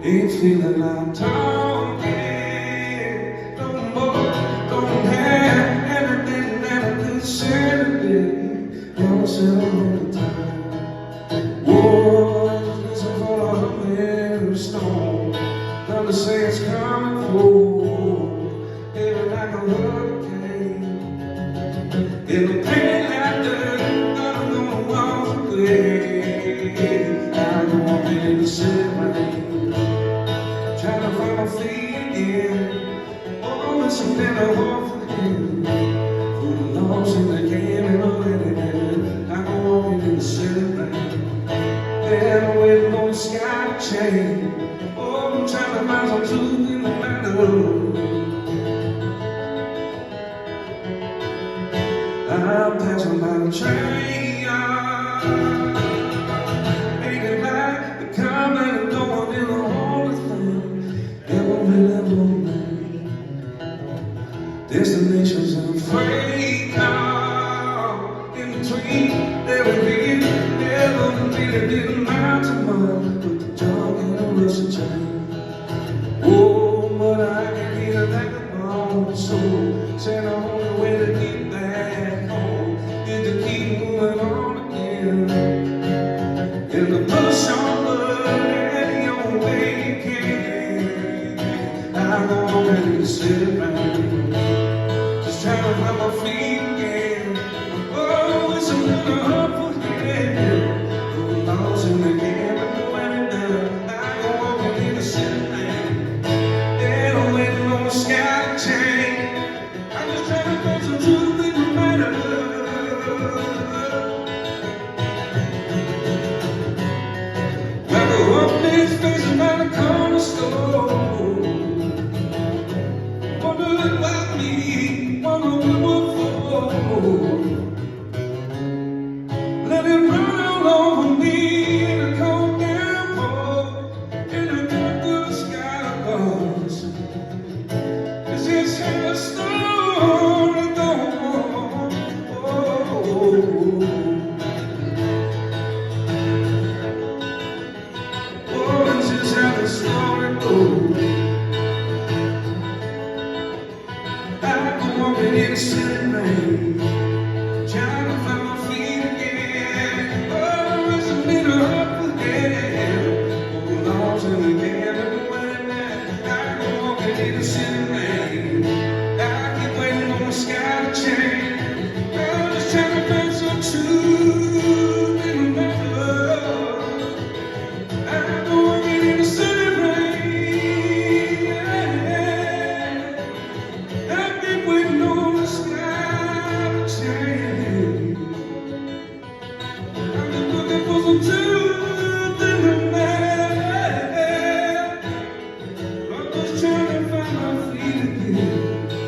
Ain't feeling like talking no more. Don't have everything that I could say today. Y'all said I'm on the time. Whoa, listen for a humming stone. Thunder say it's coming through, even like a hurricane. In the pain after, I'm gonna walk away. I go on in the city rain, trying to find my feet again. Oh, it's a better hope for him. For the lost in the game and all that it is. I go on in the city rain, and I'm waiting on the sky to change. Oh, I'm trying to find some truth in the matter. I'm passing by the train, ain't it like the coming and going in the only thing ever been ever made. Destinations and freight car in between, never did, never really didn't amount to much, but the dog and the rusty chain. Oh, but I can hear like a bone soul saying the only way to get back home is to keep moving on again. In the push on blood any old way you can. I go on in the city rain, just trying to find my feet again. Oh, it's a little up for him. No lost in the game, but no any better. I go walking in the city rain, and I'm waiting on the sky to change. I'm just trying to find some truth in the matter. I go up this facing by the corner store. Wonder look like me, wonder what for. Let it run all over me in a cold damn hole, in the dark of the sky goes. This is how the story goes. Oh, this is how the story goes. I go walking in the city rain, trying to find my feet again. Oh, it's a little up again. Oh, lost in the game, and when I go walking in the city rain, I keep waiting on the sky to change. I'm just trying to find some truth in the matter. I go walking in the city rain, I keep waiting on the sky to change. I'm just looking for some truth in the matter. I'm just trying to find my feet again.